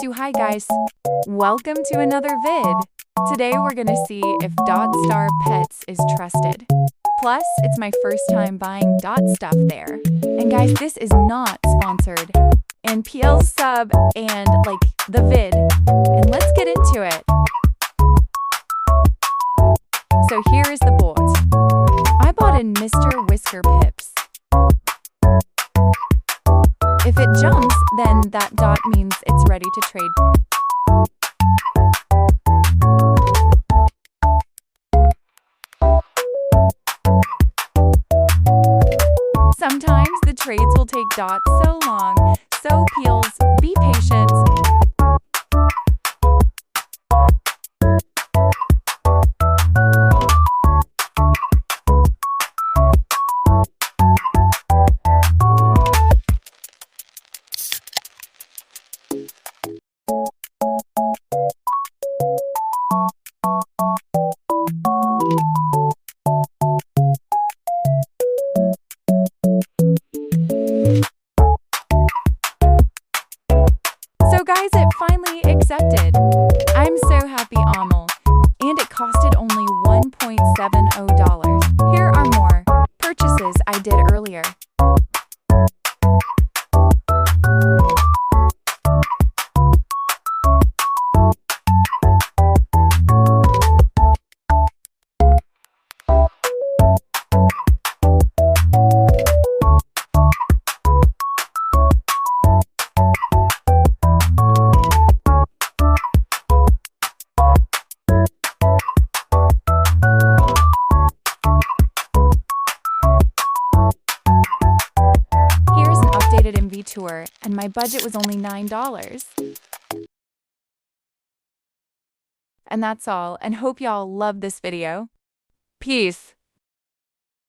So hi guys, welcome to another vid. Today we're gonna see if Dotstar Pets is trusted. Plus, it's my first time buying Dot stuff there. And guys, this is not sponsored. And PL sub and like the vid. And let's get into it. So here is the board. I bought in Mr. Whisker Pips. If it jumps, then that dot means it's ready to trade. Sometimes the trades will take Dot so long, so Peels, be patient. So guys, it finally accepted. I'm so happy, Amal. And it costed only $1.70. Here are more purchases I did earlier. MV tour, and my budget was only $9. And that's all, and hope y'all love this video. Peace.